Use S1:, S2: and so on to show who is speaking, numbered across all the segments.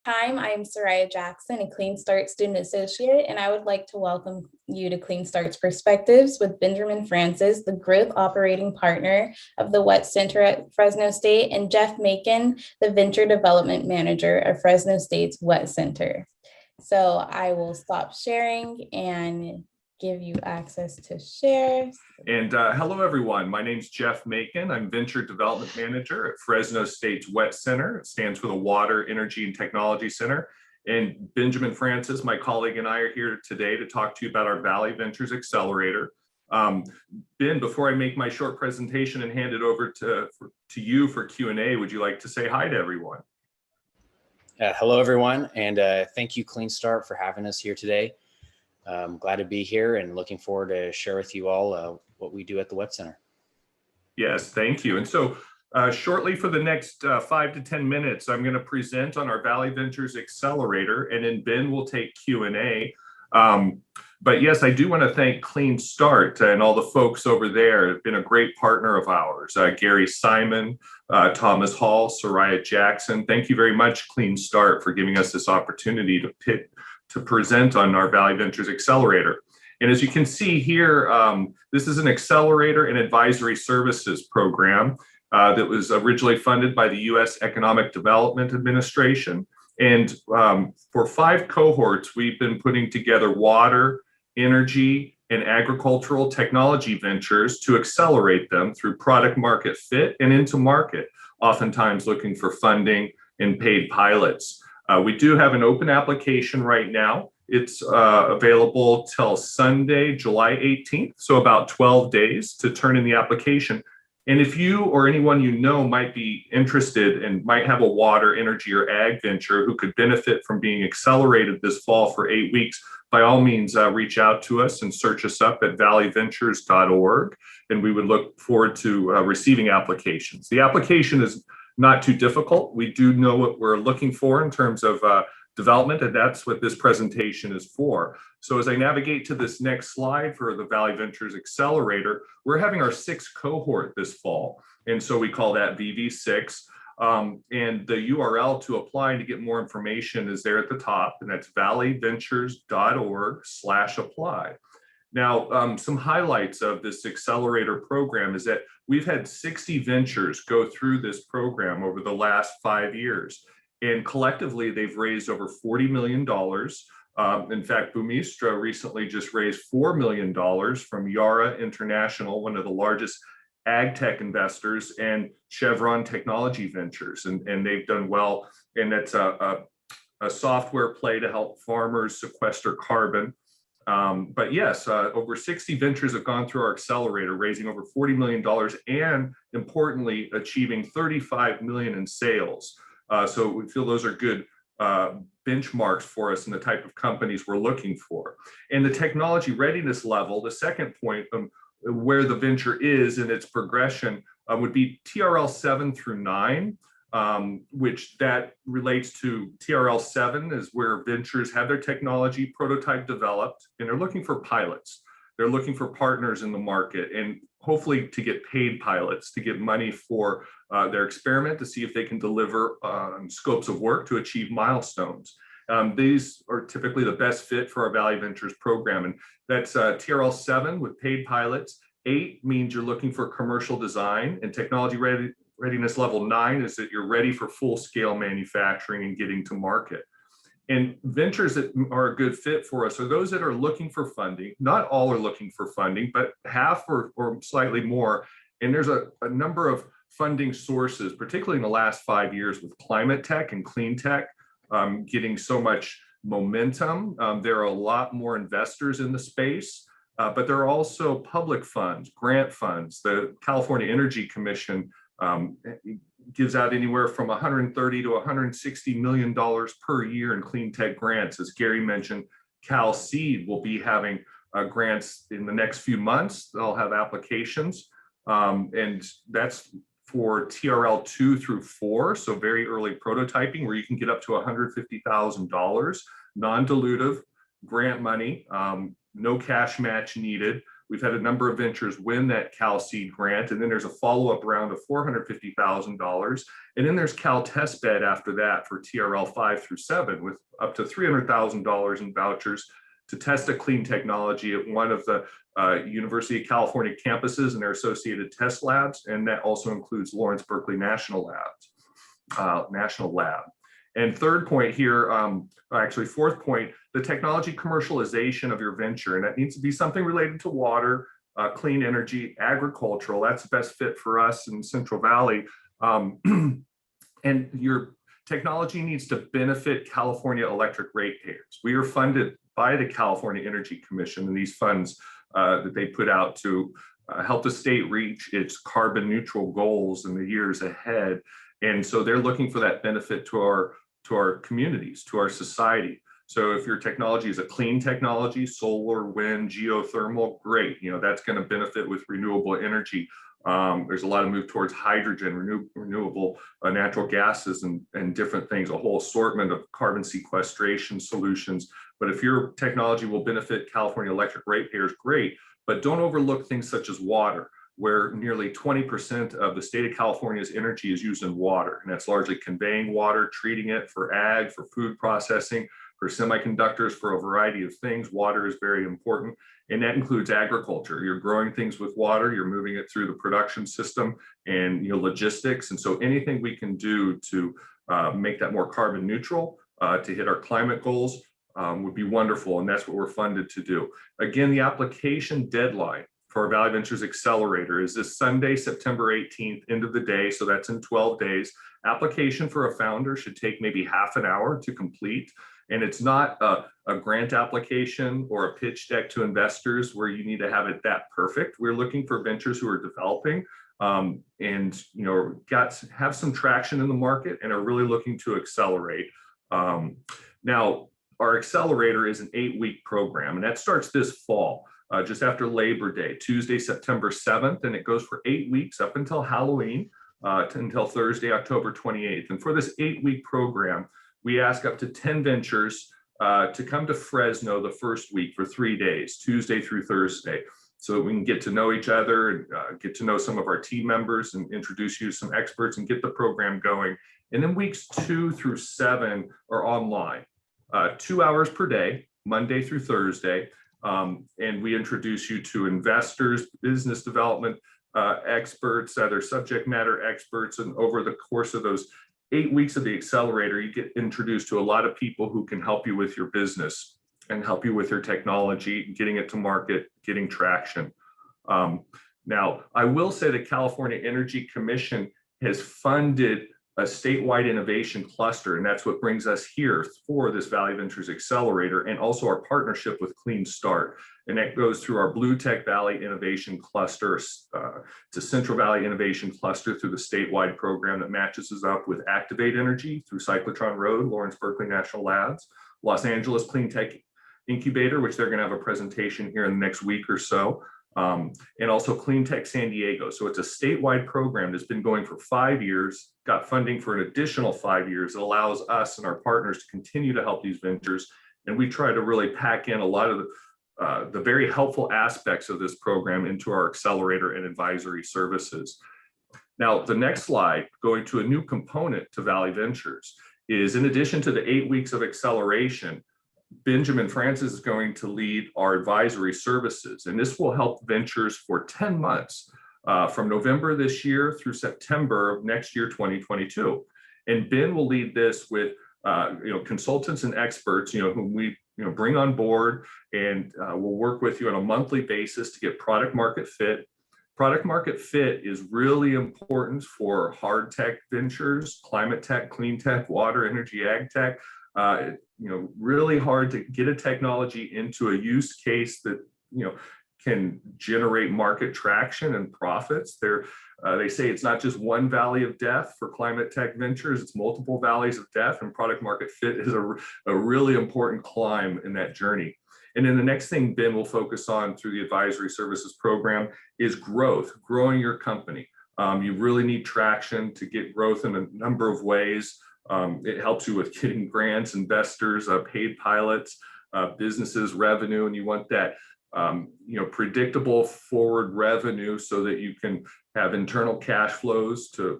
S1: time, I am Soraya Jackson, a Clean Start student associate, and I would like to welcome you to Clean Start's Perspectives with Benjamin Francis, the growth operating partner of the WET Center at Fresno State, and Jeff Macon, the venture development manager of Fresno State's WET Center. So I will stop sharing and give you access to share.
S2: And hello, everyone. My name's Jeff Macon. I'm Venture Development Manager at Fresno State's WET Center. It stands for the Water, Energy, and Technology Center. And Benjamin Francis, my colleague, and I are here today to talk to you about our Valley Ventures Accelerator. Ben, before I make my short presentation and hand it over to you for Q&A, would you like to say hi to everyone?
S3: Hello, everyone, and thank you, Clean Start, for having us here today. I'm glad to be here and looking forward to share with you all what we do at the WET Center. Yes,
S2: thank you. And so shortly for the next 5 to 10 minutes, I'm going to present on our Valley Ventures Accelerator, and then Ben will take Q&A. But yes, I do want to thank Clean Start and all the folks over there. Have been a great partner of ours. Gary Simon, Thomas Hall, Soraya Jackson. Thank you very much, Clean Start, for giving us this opportunity to present on our Valley Ventures Accelerator. And as you can see here, this is an accelerator and advisory services program that was originally funded by the U.S. Economic Development Administration. And for 5 cohorts, we've been putting together water, energy, and agricultural technology ventures to accelerate them through product market fit and into market, oftentimes looking for funding and paid pilots. We do have an open application right now. It's available till Sunday, July 18th, so about 12 days to turn in the application. And if you or anyone you know might be interested and might have a water, energy, or ag venture who could benefit from being accelerated this fall for 8 weeks, by all means, reach out to us and search us up at valleyventures.org, and we would look forward to receiving applications. The application is not too difficult. We do know what we're looking for in terms of development, and that's what this presentation is for. So as I navigate to this next slide for the Valley Ventures Accelerator, we're having our 6th cohort this fall. And so we call that VV6. And the URL to apply and to get more information is there at the top, and that's valleyventures.org/apply. Now, some highlights of this accelerator program is that we've had 60 ventures go through this program over the last 5 years. And collectively, they've raised over $40 million. In fact, Bumistra recently just raised $4 million from Yara International, one of the largest ag tech investors, and Chevron Technology Ventures. And they've done well. And that's a software play to help farmers sequester carbon. But yes, over 60 ventures have gone through our accelerator, raising over $40 million and, importantly, achieving $35 million in sales. So we feel those are good benchmarks for us and the type of companies we're looking for. And the technology readiness level, the second point where the venture is in its progression would be TRL 7 through 9. Which that relates to TRL 7 is where ventures have their technology prototype developed, and they're looking for pilots. They're looking for partners in the market, and hopefully to get paid pilots, to get money for their experiment, to see if they can deliver scopes of work to achieve milestones. These are typically the best fit for our Valley Ventures program, and that's TRL 7 with paid pilots. 8 means you're looking for commercial design, and technology readiness level 9 is that you're ready for full-scale manufacturing and getting to market. And ventures that are a good fit for us are those that are looking for funding. Not all are looking for funding, but half or slightly more. And there's a number of funding sources, particularly in the last 5 years with climate tech and clean tech getting so much momentum. There are a lot more investors in the space, but there are also public funds, grant funds. The California Energy Commission gives out anywhere from $130 to $160 million per year in clean tech grants. As Gary mentioned, Cal Seed will be having grants in the next few months. They'll have applications, and that's for TRL 2 through 4, so very early prototyping, where you can get up to $150,000, non-dilutive grant money, no cash match needed. We've had a number of ventures win that Cal Seed grant, and then there's a follow-up round of $450,000. And then there's Cal Test Bed after that for TRL 5 through 7 with up to $300,000 in vouchers to test a clean technology at one of the University of California campuses and their associated test labs. And that also includes Lawrence Berkeley National Lab. And third point here, actually fourth point, the technology commercialization of your venture. And that needs to be something related to water, clean energy, agricultural. That's the best fit for us in Central Valley. And your technology needs to benefit California electric ratepayers. We are funded by the California Energy Commission and these funds that they put out to help the state reach its carbon neutral goals in the years ahead. And so they're looking for that benefit to our communities, to our society. So if your technology is a clean technology, solar, wind, geothermal, great. That's going to benefit with renewable energy. There's a lot of move towards hydrogen, renewable natural gases and different things, a whole assortment of carbon sequestration solutions. But if your technology will benefit California electric ratepayers, great. But don't overlook things such as water, where nearly 20% of the state of California's energy is used in water. And that's largely conveying water, treating it for ag, for food processing, for semiconductors, for a variety of things. Water is very important. And that includes agriculture. You're growing things with water, you're moving it through the production system and logistics. And so anything we can do to make that more carbon neutral, to hit our climate goals would be wonderful. And that's what we're funded to do. Again, the application deadline for our Valley Ventures Accelerator is this Sunday, September 18th, end of the day. So that's in 12 days. Application for a founder should take maybe half an hour to complete. And it's not a grant application or a pitch deck to investors where you need to have it that perfect. We're looking for ventures who are developing and have some traction in the market and are really looking to accelerate. Now, our accelerator is an 8-week program, and that starts this fall. Just after Labor Day, Tuesday, September 7th, and it goes for 8 weeks up until Halloween, until Thursday, October 28th. And for this 8-week program, we ask up to 10 ventures to come to Fresno the first week for 3 days, Tuesday through Thursday, so that we can get to know each other and get to know some of our team members and introduce you to some experts and get the program going. And then weeks 2 through 7 are online, 2 hours per day, Monday through Thursday. And we introduce you to investors, business development experts, other subject matter experts. And over the course of those 8 weeks of the accelerator, you get introduced to a lot of people who can help you with your business and help you with your technology, getting it to market, getting traction. Now, I will say the California Energy Commission has funded a statewide innovation cluster, and that's what brings us here for this Valley Ventures Accelerator, and also our partnership with Clean Start. And that goes through our Blue Tech Valley Innovation Cluster to Central Valley Innovation Cluster through the statewide program that matches us up with Activate Energy through Cyclotron Road, Lawrence Berkeley National Labs, Los Angeles Clean Tech Incubator, which they're going to have a presentation here in the next week or so. And also Clean Tech San Diego. So it's a statewide program that's been going for 5 years, got funding for an additional 5 years. It allows us and our partners to continue to help these ventures. And we try to really pack in a lot of the very helpful aspects of this program into our accelerator and advisory services. Now, the next slide, going to a new component to Valley Ventures, is in addition to the 8 weeks of acceleration, Benjamin Francis is going to lead our advisory services, and this will help ventures for 10 months from November this year through September of next year, 2022. And Ben will lead this with consultants and experts, whom we bring on board, and we'll work with you on a monthly basis to get product market fit. Product market fit is really important for hard tech ventures, climate tech, clean tech, water, energy, ag tech. Really hard to get a technology into a use case that, can generate market traction and profits. They say it's not just one valley of death for climate tech ventures, it's multiple valleys of death, and product market fit is a really important climb in that journey. And then the next thing Ben will focus on through the advisory services program is growing your company. You really need traction to get growth in a number of ways. It helps you with getting grants, investors, paid pilots, businesses, revenue, and you want that predictable forward revenue so that you can have internal cash flows to,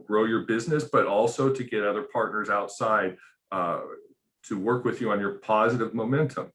S2: grow your business, but also to get other partners outside to work with you on your positive momentum.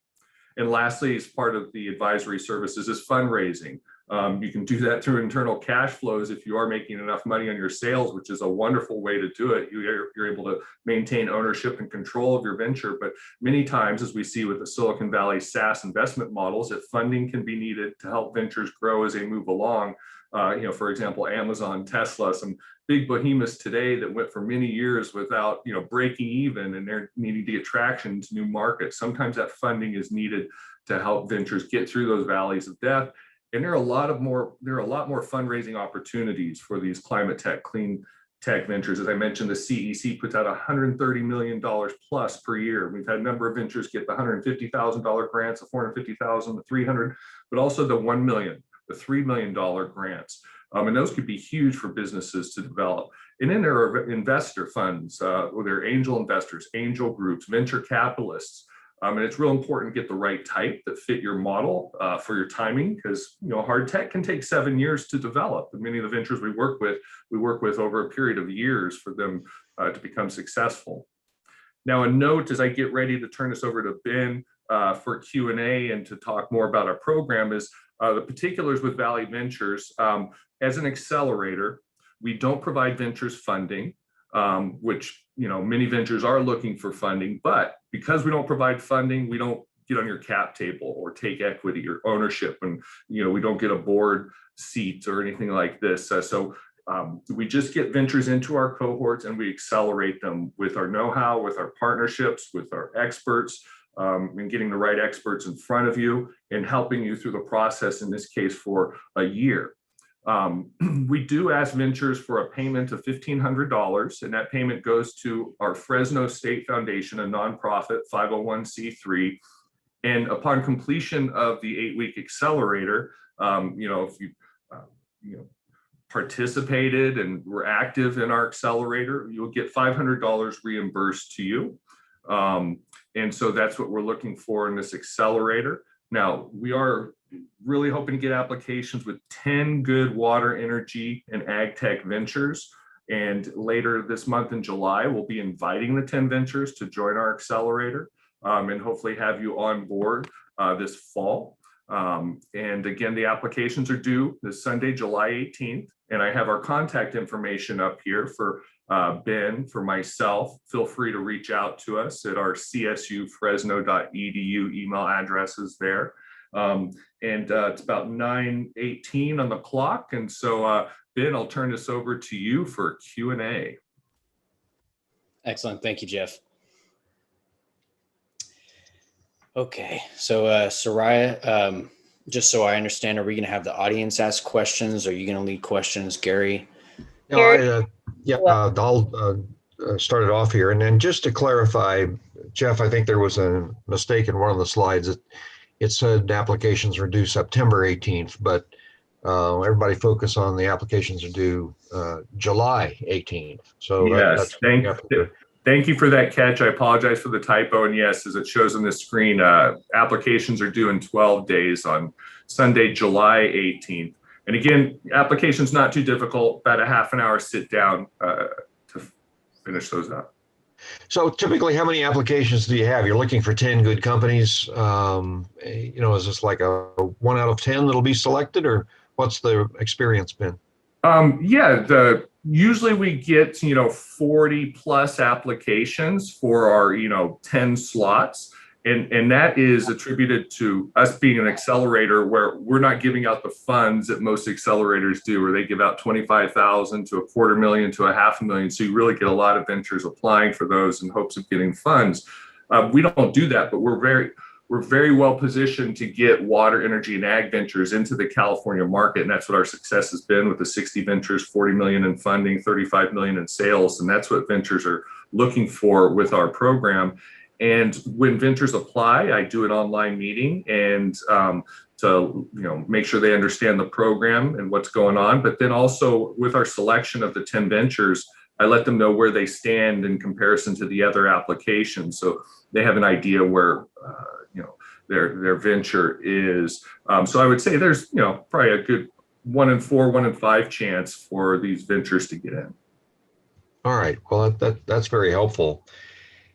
S2: And lastly, as part of the advisory services is fundraising. You can do that through internal cash flows if you are making enough money on your sales, which is a wonderful way to do it. You're able to maintain ownership and control of your venture. But many times, as we see with the Silicon Valley SaaS investment models, that funding can be needed to help ventures grow as they move along. For example, Amazon, Tesla, some big behemoths today that went for many years without, breaking even, and they're needing to get traction into new markets. Sometimes that funding is needed to help ventures get through those valleys of death. And there are a lot more fundraising opportunities for these climate tech, clean tech ventures. As I mentioned, the CEC puts out $130 million plus per year. We've had a number of ventures get the $150,000 grants, the $450,000, the $300,000, but also the $1 million, the $3 million grants. And those could be huge for businesses to develop. And then there are investor funds, or there are angel investors, angel groups, venture capitalists. And it's real important to get the right type that fit your model for your timing, because hard tech can take 7 years to develop. And many of the ventures we work with over a period of years for them to become successful. Now, a note as I get ready to turn this over to Ben for Q&A and to talk more about our program is the particulars with Valley Ventures. As an accelerator, we don't provide ventures funding, which many ventures are looking for funding, but because we don't provide funding, we don't get on your cap table or take equity or ownership, and we don't get a board seat or anything like this. So we just get ventures into our cohorts and we accelerate them with our know-how, with our partnerships, with our experts, and getting the right experts in front of you and helping you through the process, in this case for a year. We do ask ventures for a payment of $1,500, and that payment goes to our Fresno State Foundation, a nonprofit 501c3. And upon completion of the 8-week accelerator, if you participated and were active in our accelerator, you'll get $500 reimbursed to you. And so that's what we're looking for in this accelerator. Now, we are really hoping to get applications with 10 good water, energy, and ag tech ventures. And later this month in July, we'll be inviting the 10 ventures to join our accelerator and hopefully have you on board this fall. And again, the applications are due this Sunday, July 18th. And I have our contact information up here for Ben, for myself. Feel free to reach out to us at our csufresno.edu email addresses there. And it's about 9:18 on the clock. And so, Ben, I'll turn this over to you for Q&A.
S3: Excellent. Thank you, Jeff. Okay. So, Soraya, just so I understand, are we going to have the audience ask questions? Or are you going to lead questions, Gary?
S4: No, I'll start it off here. And then just to clarify, Jeff, I think there was a mistake in one of the slides. It said applications are due September 18th, but everybody focus on the applications are due July 18th. So
S2: yes, thank you for that catch. I apologize for the typo. And yes, as it shows on the screen, applications are due in 12 days on Sunday, July 18th. And again, application's not too difficult, about a half an hour sit down to finish those up.
S4: So typically, how many applications do you have? You're looking for 10 good companies. Is this like a 1 out of 10 that'll be selected, or what's the experience been?
S2: Usually we get, 40 plus applications for our, 10 slots. And that is attributed to us being an accelerator where we're not giving out the funds that most accelerators do, where they give out $25,000 to $250,000 to $500,000. So you really get a lot of ventures applying for those in hopes of getting funds. We don't do that, but we're very well positioned to get water, energy, and ag ventures into the California market. And that's what our success has been with the 60 ventures, 40 million in funding, 35 million in sales. And that's what ventures are looking for with our program. And when ventures apply, I do an online meeting and to make sure they understand the program and what's going on. But then also with our selection of the 10 ventures, I let them know where they stand in comparison to the other applications. So they have an idea where their venture is. So I would say there's, probably a good 1 in 4, 1 in 5 chance for these ventures to get in.
S4: All right. Well, that's very helpful.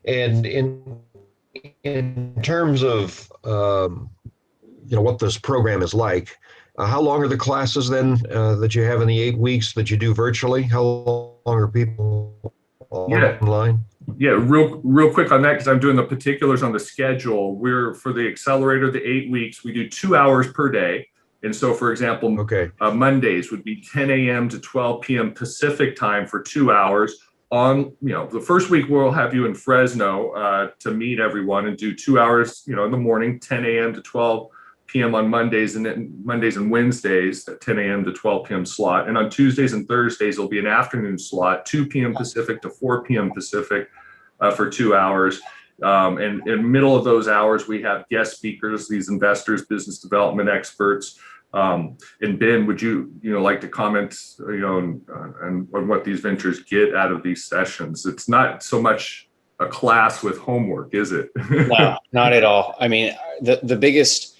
S4: And in terms of what this program is like, how long are the classes then that you have in the 8 weeks that you do virtually? How long are people online?
S2: Yeah, real quick on that, because I'm doing the particulars on the schedule. We're for the Accelerator, the 8 weeks, we do 2 hours per day. And so, for example,
S4: okay.
S2: Mondays would be 10 a.m. to 12 p.m. Pacific time for 2 hours. On, the first week we'll have you in Fresno to meet everyone and do 2 hours, in the morning, 10 a.m. to 12 p.m. on Mondays, and then Mondays and Wednesdays at 10 a.m. to 12 p.m. slot. And on Tuesdays and Thursdays, it'll be an afternoon slot, 2 p.m. Pacific to 4 p.m. Pacific for 2 hours. And in the middle of those hours, we have guest speakers, these investors, business development experts. And Ben, would you like to comment on what these ventures get out of these sessions? It's not so much a class with homework, is it?
S3: No, not at all. I mean, the biggest,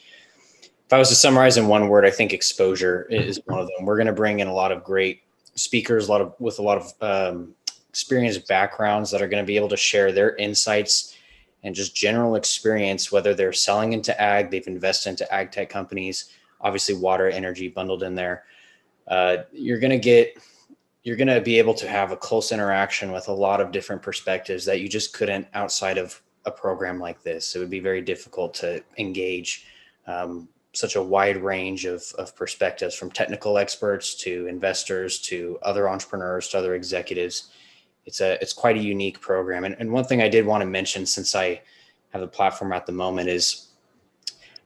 S3: if I was to summarize in one word, I think exposure is one of them. We're going to bring in a lot of great speakers, with a lot of experienced backgrounds that are going to be able to share their insights and just general experience, whether they're selling into ag, they've invested into ag tech companies, obviously water, energy bundled in there. You're going to be able to have a close interaction with a lot of different perspectives that you just couldn't outside of a program like this. It would be very difficult to engage such a wide range of perspectives, from technical experts to investors to other entrepreneurs to other executives. It's quite a unique program. And one thing I did want to mention, since I have the platform at the moment, is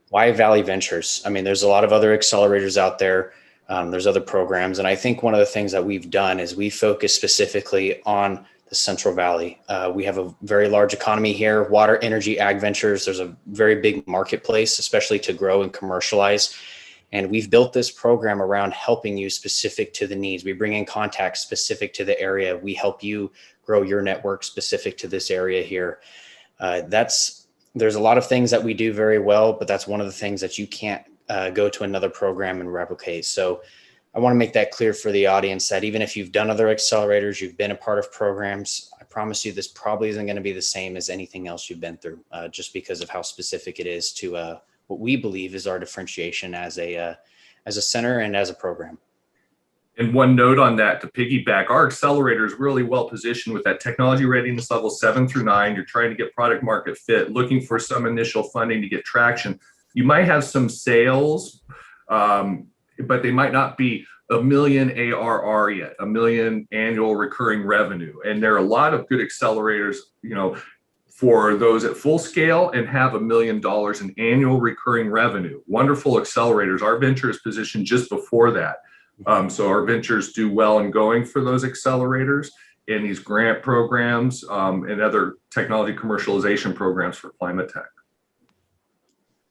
S3: why Valley Ventures? I mean, there's a lot of other accelerators out there. There's other programs. And I think one of the things that we've done is we focus specifically on the Central Valley. We have a very large economy here, water, energy, ag ventures. There's a very big marketplace, especially to grow and commercialize. And we've built this program around helping you specific to the needs. We bring in contacts specific to the area. We help you grow your network specific to this area here. There's a lot of things that we do very well, but that's one of the things that you can't go to another program and replicate. So I want to make that clear for the audience, that even if you've done other accelerators, you've been a part of programs, I promise you this probably isn't going to be the same as anything else you've been through, just because of how specific it is to what we believe is our differentiation as a center and as a program.
S2: And one note on that, to piggyback, our accelerator is really well positioned with that technology readiness level 7 through 9. You're trying to get product market fit, looking for some initial funding to get traction. You might have some sales, but they might not be $1 million ARR yet, $1 million annual recurring revenue. And there are a lot of good accelerators, for those at full scale and have $1 million in annual recurring revenue. Wonderful accelerators. Our venture is positioned just before that. So our ventures do well in going for those accelerators and these grant programs and other technology commercialization programs for climate tech.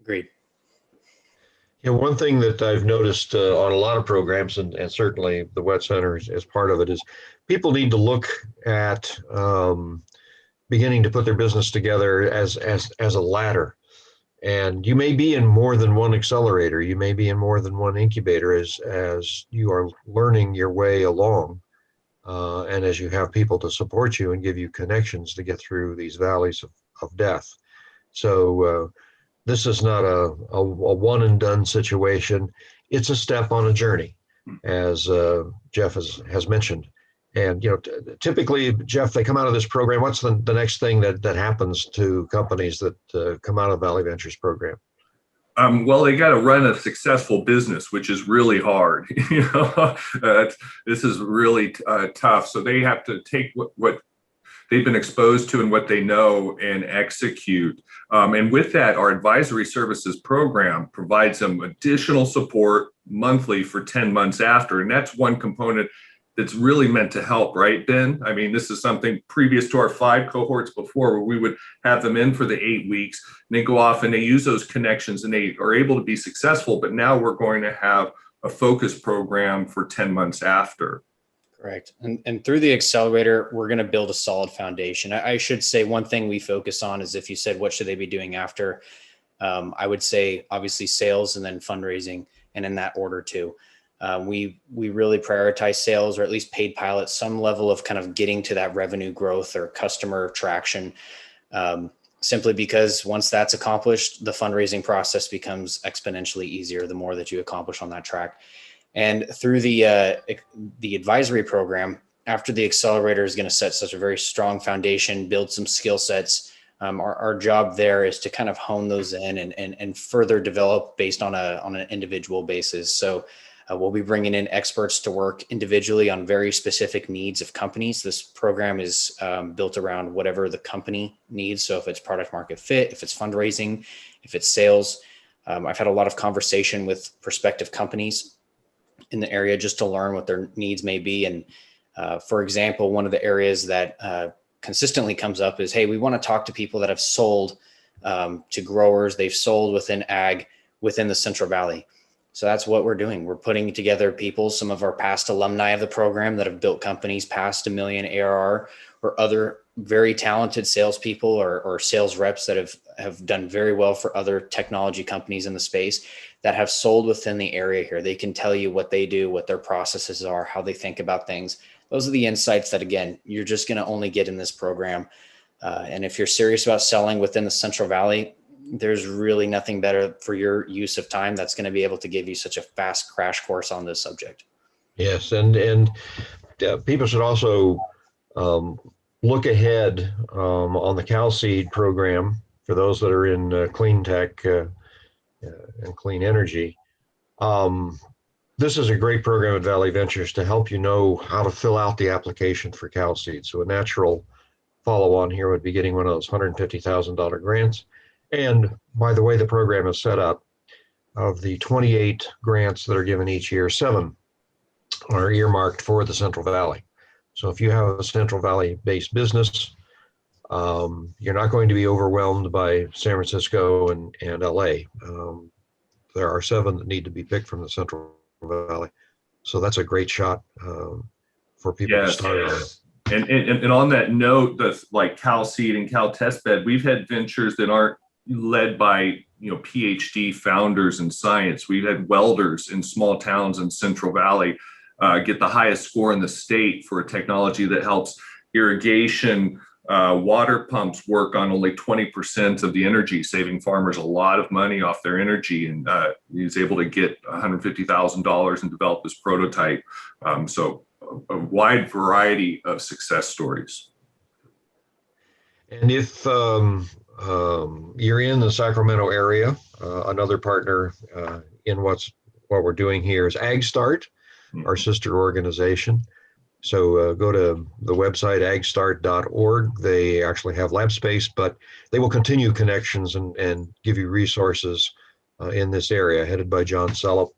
S3: Agreed.
S4: Yeah, one thing that I've noticed on a lot of programs, and certainly the Wet Center is part of it, is people need to look at beginning to put their business together as a ladder. And you may be in more than one accelerator, you may be in more than one incubator as you are learning your way along, and as you have people to support you and give you connections to get through these valleys of death. So this is not a one and done situation. It's a step on a journey, as Jeff has mentioned. And typically, Jeff, they come out of this program. What's the next thing that happens to companies that come out of Valley Ventures program?
S2: Well, they got to run a successful business, which is really hard. This is really tough. So they have to take what they've been exposed to and what they know and execute. And with that, our advisory services program provides them additional support monthly for 10 months after. And that's one component that's really meant to help, right, Ben? I mean, this is something previous to our 5 cohorts before, where we would have them in for the 8 weeks, and they go off and they use those connections and they are able to be successful. But now we're going to have a focus program for 10 months after.
S3: Correct. And through the accelerator, we're going to build a solid foundation. I should say one thing we focus on is, if you said, what should they be doing after? I would say obviously sales and then fundraising, and in that order too. We really prioritize sales, or at least paid pilots, some level of kind of getting to that revenue growth or customer traction. Simply because once that's accomplished, the fundraising process becomes exponentially easier the more that you accomplish on that track. And through the advisory program, after the accelerator is going to set such a very strong foundation, build some skill sets. Our job there is to kind of hone those in and further develop based on an individual basis. So we'll be bringing in experts to work individually on very specific needs of companies. This program is built around whatever the company needs. So if it's product market fit, if it's fundraising, if it's sales. I've had a lot of conversation with prospective companies in the area just to learn what their needs may be. And for example, one of the areas that consistently comes up is, hey, we want to talk to people that have sold to growers. They've sold within ag within the Central Valley. So that's what we're doing. We're putting together people, some of our past alumni of the program that have built companies past $1 million ARR, or other very talented salespeople or sales reps that have done very well for other technology companies in the space that have sold within the area here. They can tell you what they do, what their processes are, how they think about things. Those are the insights that, again, you're just going to only get in this program. And if you're serious about selling within the Central Valley, there's really nothing better for your use of time that's going to be able to give you such a fast crash course on this subject.
S4: Yes, and people should also look ahead on the Cal Seed program for those that are in clean tech and clean energy. This is a great program at Valley Ventures to help you know how to fill out the application for Cal Seed. So a natural follow-on here would be getting one of those $150,000 grants. And by the way the program is set up, of the 28 grants that are given each year, 7 are earmarked for the Central Valley. So if you have a Central Valley-based business, you're not going to be overwhelmed by San Francisco and LA. There are 7 that need to be picked from the Central Valley. So that's a great shot for people to start on.
S2: And on that note, that's like Cal Seed and Cal Testbed, we've had ventures that aren't led by PhD founders in science. We've had welders in small towns in Central Valley get the highest score in the state for a technology that helps irrigation water pumps work on only 20% of the energy, saving farmers a lot of money off their energy. And he's able to get $150,000 and develop this prototype. So a wide variety of success stories.
S4: And if you're in the Sacramento area, another partner in what we're doing here is Agstart, our sister organization. So go to the website agstart.org. They actually have lab space, but they will continue connections and give you resources in this area, headed by John Sellup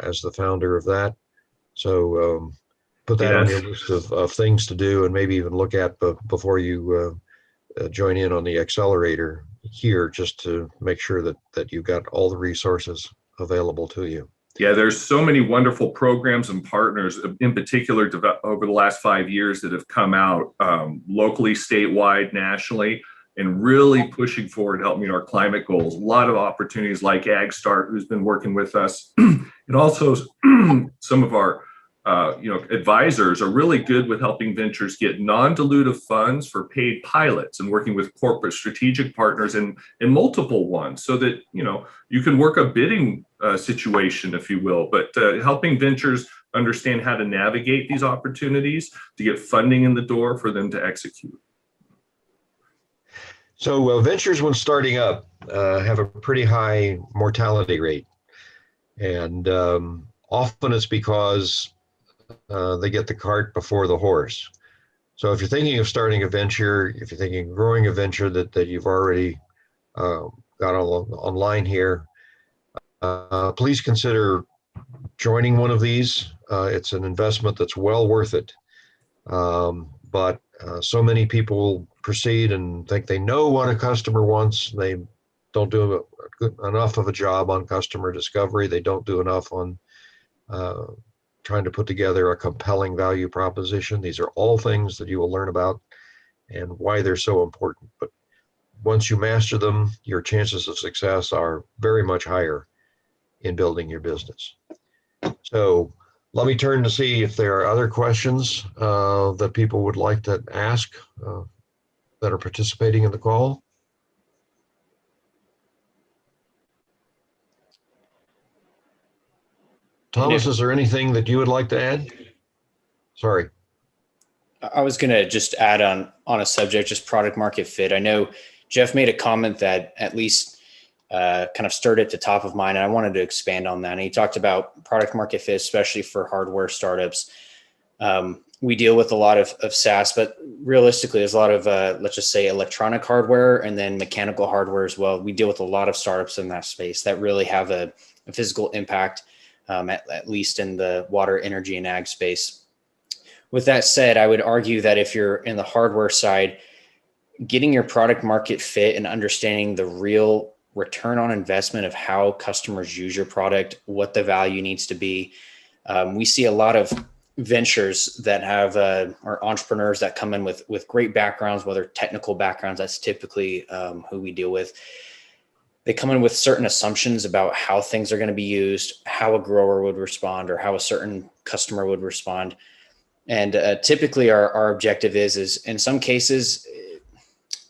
S4: as the founder of that. So put that on your list of things to do, and maybe even look at before you join in on the accelerator here, just to make sure that you've got all the resources available to you.
S2: Yeah, there's so many wonderful programs and partners, in particular over the last 5 years, that have come out locally, statewide, nationally, and really pushing forward to help meet our climate goals. A lot of opportunities like Agstart, who's been working with us, and also some of our advisors are really good with helping ventures get non-dilutive funds for paid pilots and working with corporate strategic partners and multiple ones, so that you can work a bidding situation, if you will, but helping ventures understand how to navigate these opportunities to get funding in the door for them to execute.
S4: So ventures, when starting up, have a pretty high mortality rate, and often it's because they get the cart before the horse. So if you're thinking of starting a venture, if you're thinking of growing a venture that you've already got online here, please consider joining one of these. It's an investment that's well worth it. But so many people proceed and think they know what a customer wants. They don't do enough of a job on customer discovery. They don't do enough on trying to put together a compelling value proposition. These are all things that you will learn about and why they're so important. But once you master them, your chances of success are very much higher in building your business. So let me turn to see if there are other questions that people would like to ask that are participating in the call. Thomas, is there anything that you would like to add? Sorry.
S3: I was going to just add on a subject, just product market fit. I know Jeff made a comment that at least kind of stirred it to top of mind, and I wanted to expand on that. And he talked about product market fit, especially for hardware startups. We deal with a lot of SaaS, but realistically, there's a lot of, let's just say, electronic hardware and then mechanical hardware as well. We deal with a lot of startups in that space that really have a physical impact, at least in the water, energy, and ag space. With that said, I would argue that if you're in the hardware side, getting your product market fit and understanding the real return on investment of how customers use your product, what the value needs to be. We see a lot of ventures that have or entrepreneurs that come in with great backgrounds, whether technical backgrounds, that's typically who we deal with. They come in with certain assumptions about how things are going to be used, how a grower would respond, or how a certain customer would respond. And typically our objective is in some cases,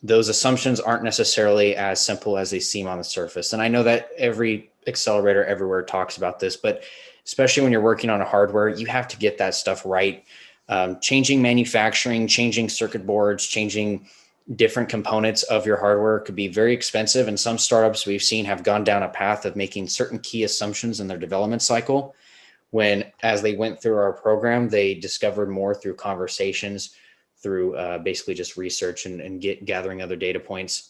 S3: those assumptions aren't necessarily as simple as they seem on the surface. And I know that every accelerator everywhere talks about this, but especially when you're working on a hardware, you have to get that stuff right. Changing manufacturing, changing circuit boards, changing different components of your hardware could be very expensive. And some startups we've seen have gone down a path of making certain key assumptions in their development cycle, when as they went through our program, they discovered more through conversations, through basically just research and gathering other data points,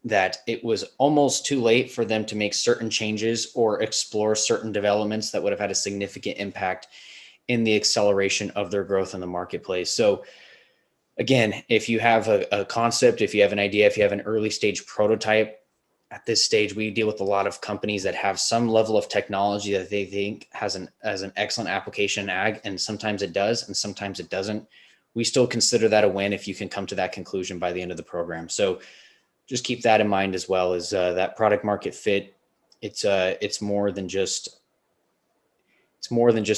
S3: that it was almost too late for them to make certain changes or explore certain developments that would have had a significant impact in the acceleration of their growth in the marketplace. So again, if you have a concept, if you have an idea, if you have an early stage prototype, at this stage, we deal with a lot of companies that have some level of technology that they think has an excellent application in ag, and sometimes it does, and sometimes it doesn't. We still consider that a win if you can come to that conclusion by the end of the program. So just keep that in mind as well, as that product market fit. It's more than just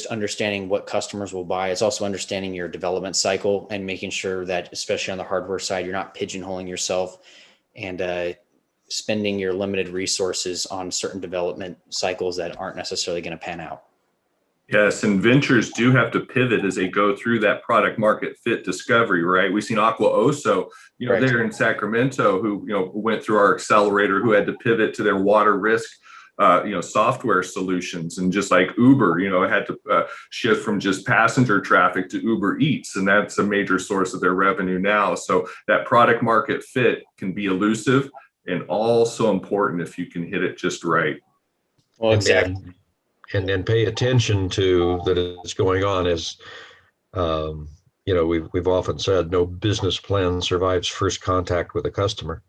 S3: understanding what customers will buy. It's also understanding your development cycle and making sure that, especially on the hardware side, you're not pigeonholing yourself and spending your limited resources on certain development cycles that aren't necessarily going to pan out.
S2: Yes, and ventures do have to pivot as they go through that product market fit discovery, right? We've seen Aqua Oso,
S3: Correct.
S2: There in Sacramento, who, went through our accelerator, who had to pivot to their water risk, software solutions. And just like Uber, had to shift from just passenger traffic to Uber Eats. And that's a major source of their revenue now. So that product market fit can be elusive and also important if you can hit it just right.
S3: Well, exactly.
S4: And then pay attention to that it's going on as, we've often said, no business plan survives first contact with a customer.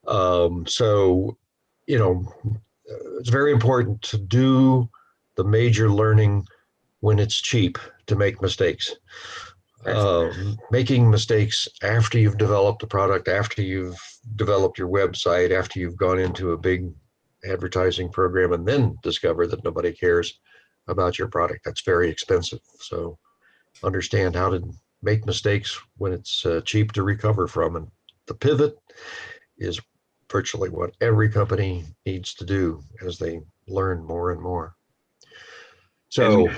S4: So, it's very important to do the major learning when it's cheap to make mistakes. Making mistakes after you've developed a product, after you've developed your website, after you've gone into a big advertising program and then discover that nobody cares about your product, that's very expensive. So understand how to make mistakes when it's cheap to recover from. And the pivot is virtually what every company needs to do as they learn more and more. So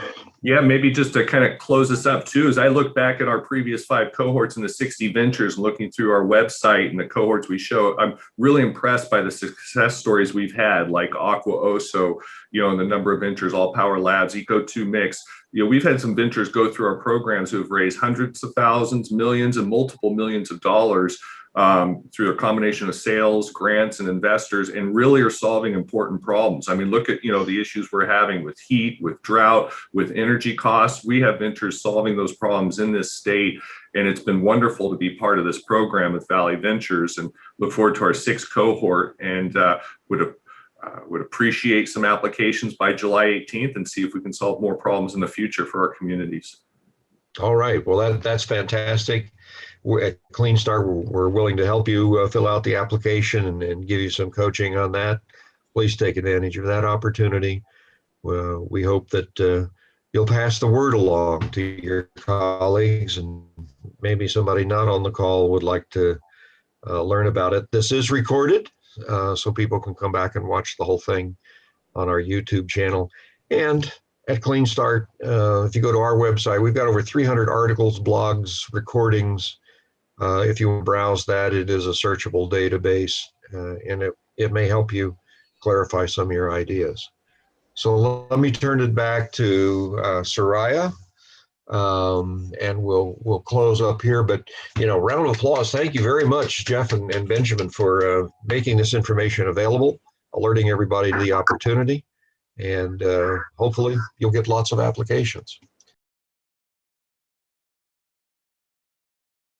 S2: maybe just to kind of close this up too, as I look back at our previous 5 cohorts and the 60 ventures, looking through our website and the cohorts we show, I'm really impressed by the success stories we've had, like Aqua Oso, and the number of ventures, All Power Labs, Eco2 Mix. We've had some ventures go through our programs who have raised hundreds of thousands, millions, and multiple millions of dollars through a combination of sales, grants, and investors, and really are solving important problems. I mean, look at, the issues we're having with heat, with drought, with energy costs. We have ventures solving those problems in this state, and it's been wonderful to be part of this program with Valley Ventures, and look forward to our 6th cohort, and would appreciate some applications by July 18th and see if we can solve more problems in the future for our communities.
S4: All right. Well, that's fantastic. We're at Clean Start, we're willing to help you fill out the application and give you some coaching on that. Please take advantage of that opportunity. We hope that you'll pass the word along to your colleagues, and maybe somebody not on the call would like to learn about it. This is recorded, so people can come back and watch the whole thing on our YouTube channel. And at Clean Start, if you go to our website, we've got over 300 articles, blogs, recordings. If you browse that, it is a searchable database, and it may help you clarify some of your ideas. So let me turn it back to Soraya, and we'll close up here. But round of applause. Thank you very much, Jeff and Benjamin, for making this information available, alerting everybody to the opportunity, and hopefully you'll get lots of applications.